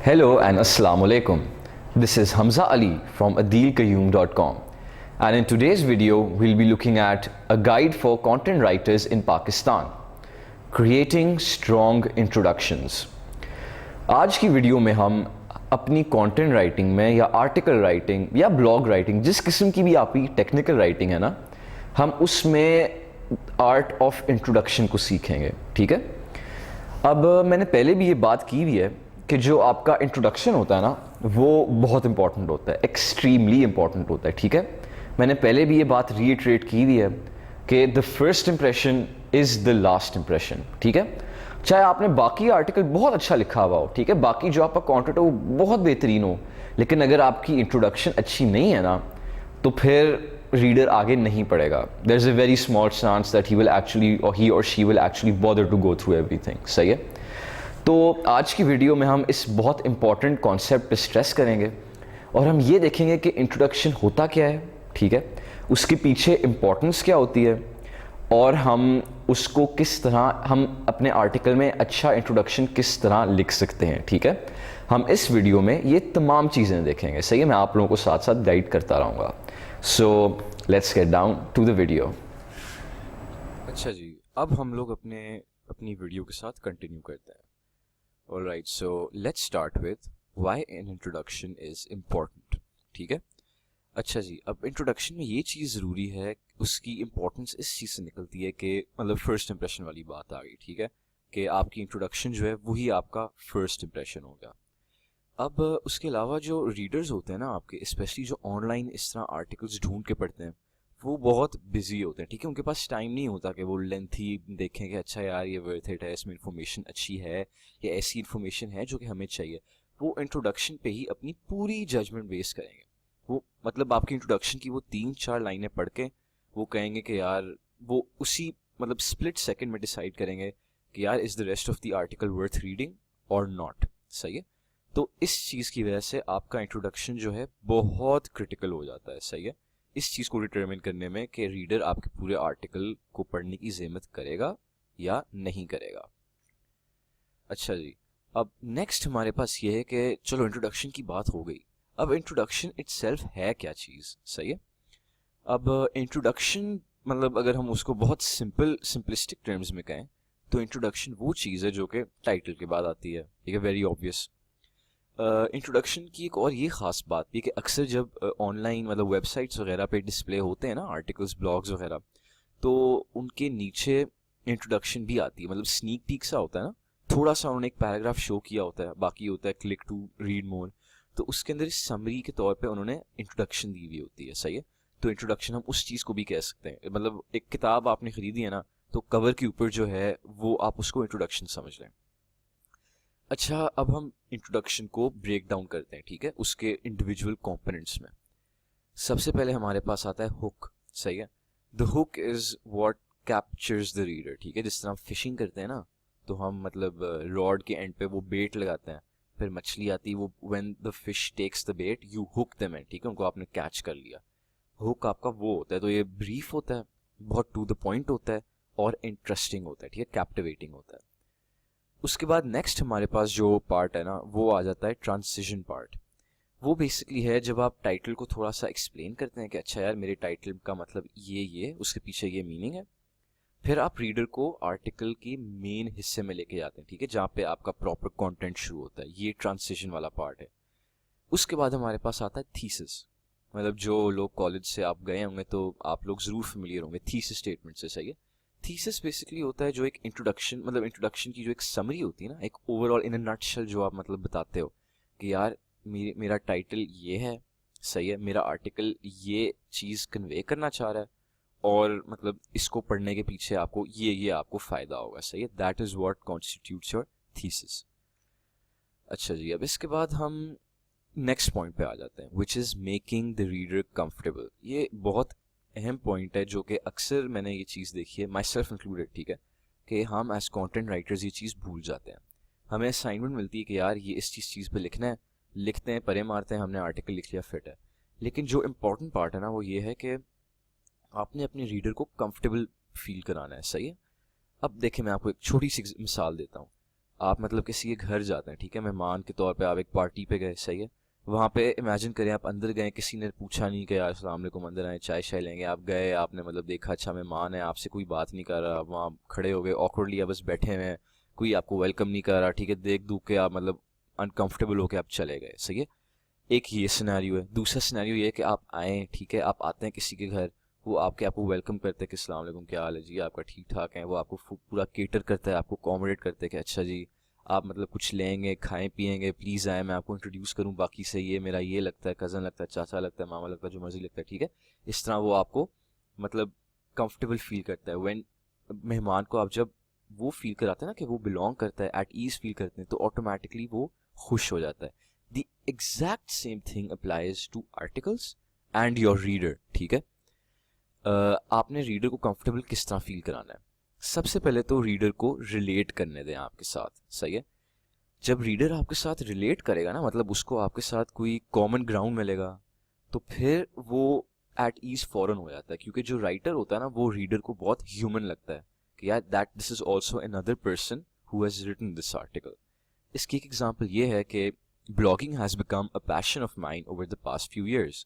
Hello and Assalamu alaikum. This is Hamza Ali from adilqayoom.com, and in today's video we'll be looking at a guide for content writers in Pakistan, creating strong introductions. आज की video में हम अपनी content writing में या article writing या blog writing, जिस किस्म की भी आपकी टेक्निकल राइटिंग है ना, हम उसमें आर्ट ऑफ इंट्रोडक्शन को सीखेंगे। ठीक है, अब मैंने पहले भी ये बात की हुई है कि जो आपका इंट्रोडक्शन होता है ना, वो बहुत इंपॉर्टेंट होता है, एक्सट्रीमली इंपॉर्टेंट होता है। ठीक है, मैंने पहले भी ये बात रीइटरेट की हुई है कि the first impression is the last impression. ठीक है, चाहे आपने बाकी आर्टिकल बहुत अच्छा लिखा हुआ हो, ठीक है, बाकी जो आपका कंटेंट हो वो बहुत बेहतरीन हो, लेकिन अगर आपकी इंट्रोडक्शन अच्छी नहीं है ना, तो फिर रीडर आगे नहीं पढ़ेगा। There is a very small chance that he और she will actually bother to go through everything. सही है, तो आज की वीडियो में हम इस बहुत इंपॉर्टेंट कॉन्सेप्ट पे स्ट्रेस करेंगे और हम ये देखेंगे कि इंट्रोडक्शन होता क्या है, ठीक है, उसके पीछे इंपॉर्टेंस क्या होती है और हम उसको किस तरह, हम अपने आर्टिकल में अच्छा इंट्रोडक्शन किस तरह लिख सकते हैं। ठीक है, हम इस वीडियो में ये तमाम चीज़ें देखेंगे। सही है, मैं आप लोगों को साथ साथ गाइड करता रहूँगा। So let's get down to the video. अच्छा जी, अब हम लोग अपनी वीडियो के साथ कंटिन्यू करते हैं। Alright, so let's start with why an introduction is important. ठीक है, अच्छा जी, अब इंट्रोडक्शन में ये चीज़ ज़रूरी है, उसकी इम्पोर्टेंस इस चीज़ से निकलती है कि मतलब फर्स्ट इंप्रेशन वाली बात आ गई। ठीक है, कि आपकी इंट्रोडक्शन जो है वही आपका फर्स्ट इंप्रेशन हो गया। अब उसके अलावा जो रीडर्स होते हैं ना आपके, स्पेशली जो ऑनलाइन इस तरह आर्टिकल्स ढूंढ के पढ़ते हैं, वो बहुत बिजी होते हैं। ठीक है, उनके पास टाइम नहीं होता कि वो लेंथी देखें कि अच्छा यार ये वर्थ इट है, इसमें इन्फॉर्मेशन अच्छी है या ऐसी इन्फॉर्मेशन है जो कि हमें चाहिए। वो इंट्रोडक्शन पे ही अपनी पूरी जजमेंट बेस करेंगे। वो मतलब आपकी इंट्रोडक्शन की वो 3-4 लाइनें पढ़ के वो कहेंगे कि यार, वो उसी मतलब स्प्लिट सेकंड में डिसाइड करेंगे कि यार is the rest of the article worth reading और नॉट। सही है, तो इस चीज़ की वजह से आपका इंट्रोडक्शन जो है बहुत क्रिटिकल हो जाता है। सही है, इस चीज़ को डिटरमिन करने में कि रीडर आपके पूरे आर्टिकल को पढ़ने की ज़हमत करेगा या नहीं करेगा। अच्छा जी, अब नेक्स्ट हमारे पास ये है कि चलो इंट्रोडक्शन की बात हो गई, अब इंट्रोडक्शन इटसेल्फ है क्या चीज़। सही है, अब इंट्रोडक्शन मतलब अगर हम उसको बहुत सिंपलिस्टिक टर्म्स में कहें तो इंट्रोडक्शन वो चीज़ है जो कि टाइटल के बाद आती है। ठीक है, वेरी ऑब्वियस। इंट्रोडक्शन की एक और ये ख़ास बात भी कि अक्सर जब ऑनलाइन मतलब वेबसाइट्स वगैरह पे डिस्प्ले होते हैं ना आर्टिकल्स, ब्लॉग्स वगैरह, तो उनके नीचे इंट्रोडक्शन भी आती है, मतलब स्नीक पीक सा होता है ना, थोड़ा सा उन्होंने एक पैराग्राफ शो किया होता है, बाकी होता है क्लिक टू रीड मोर, तो उसके अंदर समरी के तौर पे उन्होंने इंट्रोडक्शन दी हुई होती है। सही है, तो इंट्रोडक्शन हम उस चीज़ को भी कह सकते हैं, मतलब एक किताब आपने ख़रीदी है ना, तो कवर के ऊपर जो है वो आप उसको इंट्रोडक्शन समझ लें। अच्छा, अब हम इंट्रोडक्शन को ब्रेक डाउन करते हैं, ठीक है, उसके इंडिविजुअल कंपोनेंट्स में। सबसे पहले हमारे पास आता है हुक। सही है, the hook is what captures the reader. ठीक है, जिस तरह हम फिशिंग करते हैं ना, तो हम मतलब रॉड के एंड पे वो बेट लगाते हैं, फिर मछली आती है, वो when the fish takes the bait you hook them in. ठीक है, उनको आपने कैच कर लिया। हुक आपका वो होता है, तो ये ब्रीफ होता है, बहुत टू द पॉइंट होता है और इंटरेस्टिंग होता है। ठीक है, कैप्टिवेटिंग होता है। उसके बाद नेक्स्ट हमारे पास जो पार्ट है ना, वो आ जाता है ट्रांसिशन पार्ट। वो बेसिकली है जब आप टाइटल को थोड़ा सा एक्सप्लेन करते हैं कि अच्छा यार मेरे टाइटल का मतलब ये उसके पीछे ये मीनिंग है, फिर आप रीडर को आर्टिकल के मेन हिस्से में लेके जाते हैं। ठीक है, जहाँ पे आपका प्रॉपर कंटेंट शुरू होता है, ये ट्रांसिशन वाला पार्ट है। उसके बाद हमारे पास आता है थीसिस। मतलब जो लोग कॉलेज से आप गए होंगे तो आप लोग ज़रूर फेमिलियर होंगे थीसिस स्टेटमेंट से। सही है, थीसिस बेसिकली होता है जो एक इंट्रोडक्शन, मतलब इंट्रोडक्शन की जो एक समरी होती है ना, एक ओवरऑल इन अ नटशेल, जो आप मतलब बताते हो कि यार मेरा टाइटल ये है। सही है, मेरा आर्टिकल ये चीज़ कन्वे करना चाह रहा है और मतलब इसको पढ़ने के पीछे आपको ये आपको फ़ायदा होगा। सही है, that is what constitutes your thesis. अच्छा जी, अब इसके बाद हम नेक्स्ट पॉइंट पे आ जाते हैं, which is making the reader comfortable. ये बहुत अहम पॉइंट है जो कि अक्सर मैंने ये चीज़ देखी है, माई सेल्फ इंक्लूडेड। ठीक है, कि हम एज कंटेंट राइटर्स ये चीज़ भूल जाते हैं। हमें असाइनमेंट मिलती है कि यार ये इस चीज़ पे लिखना है, लिखते हैं, परे मारते हैं, हमने आर्टिकल लिख लिया, फिट है। लेकिन जो इम्पोर्टेंट पार्ट है ना, वो ये है कि आपने अपने रीडर को कंफर्टेबल फील कराना है। सही है, अब देखें, मैं आपको एक छोटी सी मिसाल देता हूँ। आप मतलब किसी के घर जाते हैं, ठीक है, मेहमान के तौर पे आप एक पार्टी पे गए, सही है। वहाँ पे इमेजिन करें आप अंदर गए, किसी ने पूछा नहीं कि यार अस्सलाम वालेकुम, अंदर आए चाय शाय लेंगे, आप गए, आपने मतलब देखा अच्छा मेहमान है, आपसे कोई बात नहीं कर रहा, आप वहाँ खड़े हो गए ऑकवर्डली, आप बस बैठे हुए हैं, कोई आपको वेलकम नहीं कर रहा, ठीक है, देख दूख के आप मतलब अनकंफर्टेबल होके आप चले गए, सही है। एक ये सिनेरियो है। दूसरा सिनेरियो ये है कि आप आए, ठीक है, आप आते हैं किसी के घर, वो आपको वेलकम करते हैं कि अस्सलाम वालेकुम, क्या हाल है जी आपका, ठीक ठाक है, वो आपको पूरा केटर करता है, आपको अकोमोडेट करते हैं कि अच्छा जी आप मतलब कुछ लेंगे खाएं पिएंगे, प्लीज़ आए, मैं आपको इंट्रोड्यूस करूं, बाकी से ये मेरा ये लगता है, कज़न लगता है, चाचा लगता है, मामा लगता है, जो मर्जी लगता है, ठीक है। इस तरह वो आपको मतलब कंफर्टेबल फील करता है। व्हेन मेहमान को आप जब वो फील कराते हैं ना कि वो बिलोंग करता है, एट ईज फील करते हैं, तो ऑटोमेटिकली वो खुश हो जाता है। The exact same thing applies to articles and your reader, ठीक है। आपने रीडर को कंफर्टेबल किस तरह फील कराना है? सबसे पहले तो रीडर को रिलेट करने दें आपके साथ, सही है। जब रीडर आपके साथ रिलेट करेगा ना, मतलब उसको आपके साथ कोई कॉमन ग्राउंड मिलेगा, तो फिर वो एट ईज फॉरन हो जाता है, क्योंकि जो राइटर होता है ना वो रीडर को बहुत ह्यूमन लगता है कि यार that this is also another person who has written this article. इसकी एक एग्जाम्पल ये है कि blogging has become a passion of mine over the past few years.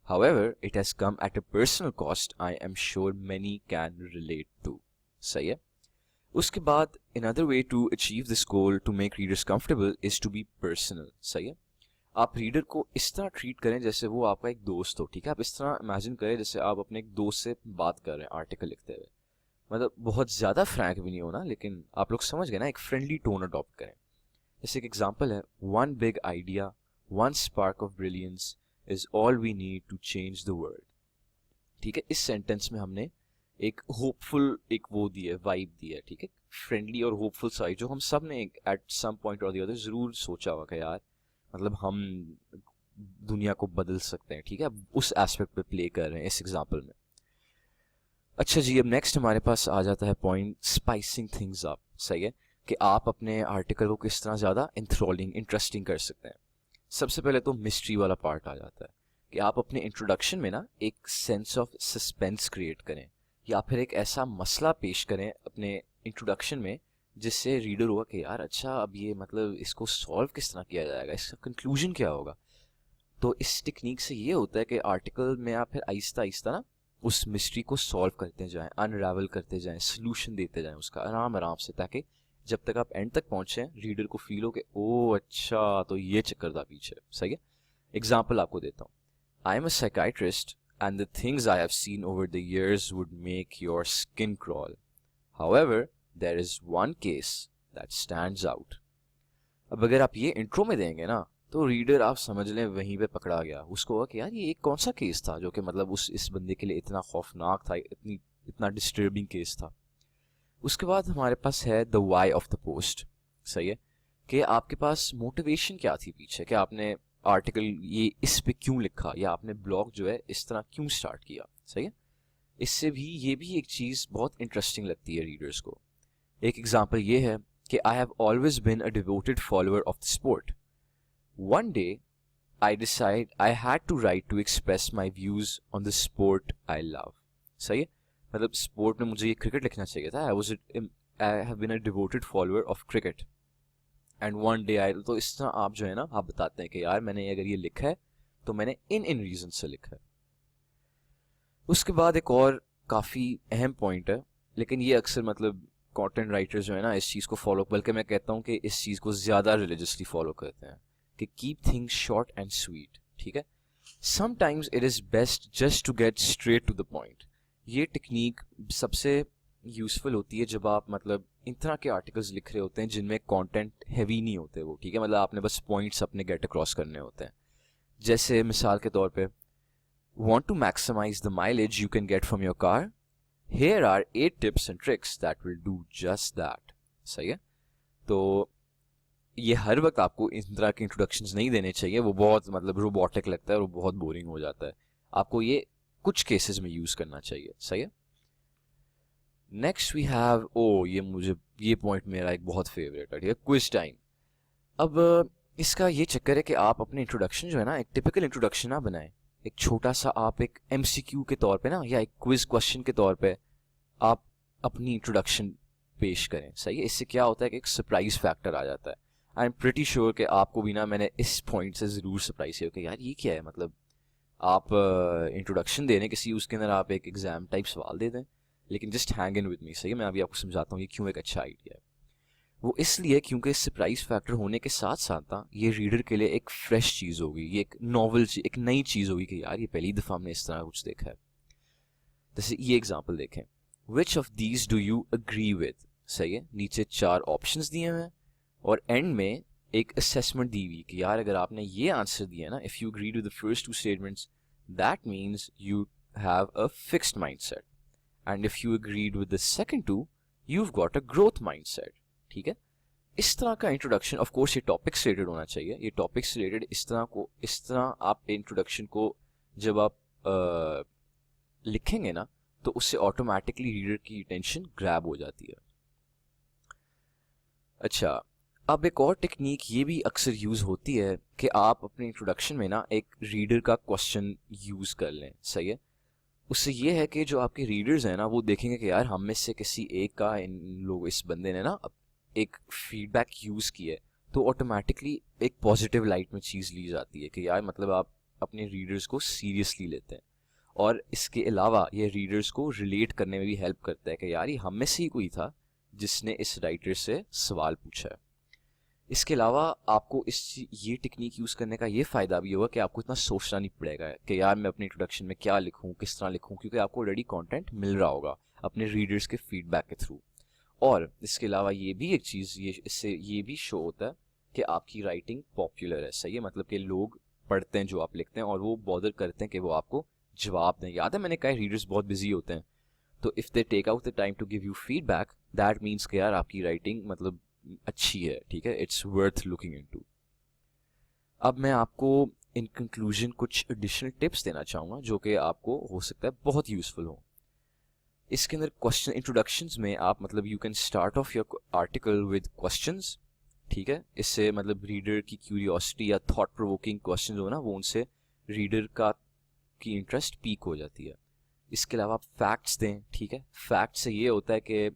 However, it has come at a personal cost I am sure many can relate to. सही है। उसके बाद another way to achieve this goal to make readers comfortable is to be personal. सही है। आप reader को इस तरह ट्रीट करें जैसे वो आपका एक दोस्त हो, ठीक है। आप इस तरह इमेजिन करें जैसे आप अपने एक दोस्त से बात कर रहे हैं आर्टिकल लिखते हुए, मतलब बहुत ज़्यादा फ्रैंक भी नहीं होना, लेकिन आप लोग समझ गए ना, एक फ्रेंडली टोन अडॉप्ट करें। जैसे एक एग्जाम्पल है, one big idea, one spark of brilliance is all we need to change the world, ठीक है। इस सेंटेंस में हमने एक होपफुल एक वो दी है, वाइब दी है, ठीक है, फ्रेंडली और होपफुल साइड, जो हम सब ने एट सम पॉइंट और द अदर जरूर सोचा होगा कि यार मतलब हम दुनिया को बदल सकते हैं, ठीक है। अब उस एस्पेक्ट पे प्ले कर रहे हैं इस एग्जांपल में। अच्छा जी, अब नेक्स्ट हमारे पास आ जाता है पॉइंट स्पाइसिंग थिंग्स अप, सही है, कि आप अपने आर्टिकल को किस तरह ज़्यादा इंथ्रोलिंग इंटरेस्टिंग कर सकते हैं। सबसे पहले तो मिस्ट्री वाला पार्ट आ जाता है कि आप अपने इंट्रोडक्शन में ना एक सेंस ऑफ सस्पेंस क्रिएट करें, या फिर एक ऐसा मसला पेश करें अपने इंट्रोडक्शन में जिससे रीडर होगा कि यार अच्छा अब ये मतलब इसको सॉल्व किस तरह किया जाएगा, इसका कंक्लूजन क्या होगा। तो इस टेक्निक से ये होता है कि आर्टिकल में आप फिर आहिस्ता आहिस्ता ना उस मिस्ट्री को सॉल्व करते जाएं, अनरावल करते जाएं, सोल्यूशन देते जाएं उसका आराम आराम से, ताकि जब तक आप एंड तक पहुंचे रीडर को फील हो कि ओ अच्छा तो ये चक्कर था पीछे, सही है। एग्जाम्पल आपको देता हूँ, I am a psychiatrist and the things I have seen over the years would make your skin crawl, however there is one case that stands out. अब अगर आप ये इंट्रो में देंगे ना, तो रीडर आप समझ लें वहीं पे पकड़ा गया, उसको होगा कि यार ये एक कौन सा केस था जो कि मतलब इस बंदे के लिए इतना खौफनाक था, इतना डिस्टर्बिंग केस था। उसके बाद हमारे पास है the why of the post, सही है, कि आपके पास मोटिवेशन क्या थी पीछे, कि आपने आर्टिकल ये इस पे क्यों लिखा, या आपने ब्लॉग जो है इस तरह क्यों स्टार्ट किया, सही है। इससे भी ये भी एक चीज़ बहुत इंटरेस्टिंग लगती है रीडर्स को। एक एग्जाम्पल ये है कि I have always been a devoted follower of the sport, one day I decide I had to write to express my views on the sport I love, सही है। मतलब स्पोर्ट में मुझे ये क्रिकेट लिखना चाहिए था, I have been a devoted follower of cricket and one day I, तो इस तरह आप जो है ना आप बताते हैं कि यार मैंने अगर ये लिखा है तो मैंने इन रीजन से लिखा है। उसके बाद एक और काफ़ी अहम पॉइंट है, लेकिन ये अक्सर मतलब कंटेंट राइटर्स जो है ना इस चीज़ को फॉलो, बल्कि मैं कहता हूँ कि इस चीज़ को ज़्यादा रिलीजियसली फॉलो करते हैं, कि keep things short and sweet, ठीक है। Sometimes it is best just to get straight to the point. ये टेक्निक सबसे यूज़फुल होती है जब आप मतलब इन तरह के आर्टिकल्स लिख रहे होते हैं जिनमें कंटेंट हैवी नहीं होते वो, ठीक है, मतलब आपने बस पॉइंट्स अपने गेट अक्रॉस करने होते हैं। जैसे मिसाल के तौर पे, want to maximize the mileage you can get from your car? Here are 8 tips and tricks that will do just that. सही है। तो ये हर वक्त आपको इस तरह के इंट्रोडक्शंस नहीं देने चाहिए, वो बहुत मतलब रोबोटिक लगता है और बहुत बोरिंग हो जाता है। आपको ये कुछ केसेस में यूज़ करना चाहिए, सही है। नेक्स्ट वी हैव, ये पॉइंट मेरा एक बहुत फेवरेट है, ठीक है, क्विज टाइम। अब इसका ये चक्कर है कि आप अपने इंट्रोडक्शन जो है ना एक टिपिकल इंट्रोडक्शन ना बनाएं, एक छोटा सा आप एक MCQ के तौर पे ना, या एक क्विज क्वेश्चन के तौर पे आप अपनी इंट्रोडक्शन पेश करें, सही है। इससे क्या होता है कि एक सरप्राइज फैक्टर आ जाता है। आई एम प्रिटी श्योर कि आपको भी ना मैंने इस पॉइंट से ज़रूर सरप्राइज किया कि यार ये क्या है, मतलब आप इंट्रोडक्शन दे रहे हैं किसी, उसके अंदर आप एक एग्जाम टाइप सवाल दे दें। लेकिन just hang in with me, सही है। मैं अभी आपको समझाता हूँ ये क्यों एक अच्छा आइडिया है। वो इसलिए क्योंकि सरप्राइज फैक्टर होने के साथ साथ ना ये रीडर के लिए एक फ्रेश चीज़ होगी, ये एक नॉवल चीज, एक नई चीज़ होगी कि यार ये पहली दफ़ा हमने इस तरह कुछ देखा है। जैसे ये एग्जाम्पल देखें, which of these do you agree with, सही है। नीचे 4 ऑप्शंस दिए हुए हैं और एंड में एक असेसमेंट दी हुई कि यार अगर आपने ये आंसर दिया ना, if you agree with the first 2 statements that means you have a fixed mindset, and if you agreed with the second 2 you've got a growth mindset, ठीक है। इस तरह का इंट्रोडक्शन, ऑफ कोर्स ये टॉपिक से related होना चाहिए। ये टॉपिक से रिलेटेड इस तरह आप इंट्रोडक्शन को जब आप लिखेंगे ना तो उससे ऑटोमेटिकली रीडर की अटेंशन ग्रैब हो जाती है। अच्छा, अब एक और टेक्निक ये भी अक्सर यूज़ होती है कि आप अपने इंट्रोडक्शन में ना एक रीडर का क्वेश्चन यूज़ कर लें, सही है। उससे ये है कि जो आपके रीडर्स हैं ना वो देखेंगे कि यार हम में से किसी एक का, इस बंदे ने ना एक फीडबैक यूज़ किया है, तो ऑटोमेटिकली एक पॉजिटिव लाइट में चीज़ ली जाती है कि यार मतलब आप अपने रीडर्स को सीरियसली लेते हैं। और इसके अलावा ये रीडर्स को रिलेट करने में भी हेल्प करता है कि यार ये हम में से ही कोई था जिसने इस राइटर से सवाल पूछा है। इसके अलावा आपको ये टेक्निक यूज़ करने का ये फ़ायदा भी होगा कि आपको इतना सोचना नहीं पड़ेगा कि यार मैं अपने इंट्रोडक्शन में क्या लिखूं, किस तरह लिखूं, क्योंकि आपको ऑलरेडी कंटेंट मिल रहा होगा अपने रीडर्स के फीडबैक के थ्रू। और इसके अलावा ये भी एक चीज़, इससे ये भी शो होता है कि आपकी राइटिंग पॉपुलर है, सही है। मतलब कि लोग पढ़ते हैं जो आप लिखते हैं और वो बॉदर करते हैं कि वो आपको जवाब दें। याद है मैंने कहा रीडर्स बहुत बिजी होते हैं, तो if they take out the time to give you feedback that means कि यार आपकी राइटिंग मतलब अच्छी है, ठीक है। It's worth looking into. अब मैं आपको इन कंक्लूजन कुछ एडिशनल टिप्स देना चाहूँगा जो कि आपको हो सकता है बहुत यूज़फुल हो। इसके अंदर क्वेश्चन इंट्रोडक्शंस में आप मतलब you can start of your article with questions, ठीक है। इससे मतलब रीडर की क्यूरियोसिटी या थॉट प्रोवोकिंग क्वेश्चन हो ना, वो उनसे रीडर की इंटरेस्ट पीक हो जाती है। इसके अलावा आप फैक्ट्स दें, ठीक है। फैक्ट से ये होता है कि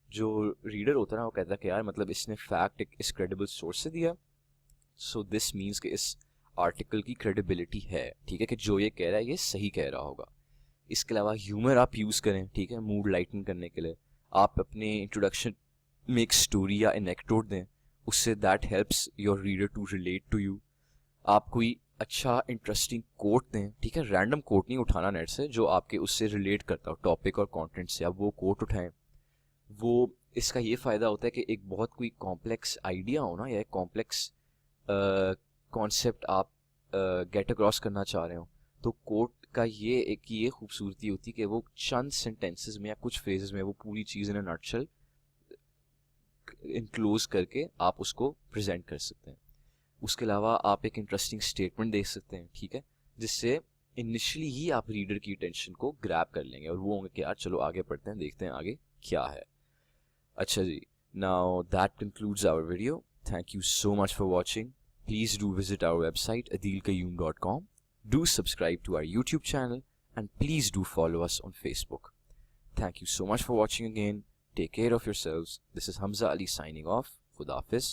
जो रीडर होता है ना वो कहता है कि यार मतलब इसने फैक्ट इस क्रेडिबल सोर्स से दिया, सो दिस मीन्स कि इस आर्टिकल की क्रेडिबिलिटी है, ठीक है, कि जो ये कह रहा है ये सही कह रहा होगा। इसके अलावा ह्यूमर आप यूज़ करें, ठीक है, मूड लाइटन करने के लिए। आप अपने इंट्रोडक्शन में एक स्टोरी या एनेक्डोट दें, उससे that helps your reader to relate to you. आप कोई अच्छा इंटरेस्टिंग कोट दें, ठीक है। रैंडम कोट नहीं उठाना नेट से, जो आपके उससे रिलेट करता हो टॉपिक और कंटेंट से, आप वो कोट उठाएं। वो इसका ये फ़ायदा होता है कि एक बहुत कोई कॉम्प्लेक्स आइडिया हो ना या एक कॉम्प्लेक्स कॉन्सेप्ट आप गेट अक्रॉस करना चाह रहे हो, तो कोट का ये खूबसूरती होती है कि वो चंद सेंटेंसेस में या कुछ फ्रेजेस में वो पूरी चीज़ इन नटशेल इनक्लोज करके आप उसको प्रेजेंट कर सकते हैं। उसके अलावा आप एक इंटरेस्टिंग स्टेटमेंट दे सकते हैं, ठीक है, जिससे इनिशियली ही आप रीडर की अटेंशन को ग्रैब कर लेंगे और वो होंगे कि यार चलो आगे पढ़ते हैं, देखते हैं आगे क्या है। अच्छा जी, now that concludes our video. Thank you so much for watching. Please do visit our website adilkayoom.com. Do subscribe to our YouTube channel and please do follow us on Facebook. Thank you so much for watching again. Take care of yourselves. This is Hamza Ali signing off. Khuda Hafiz.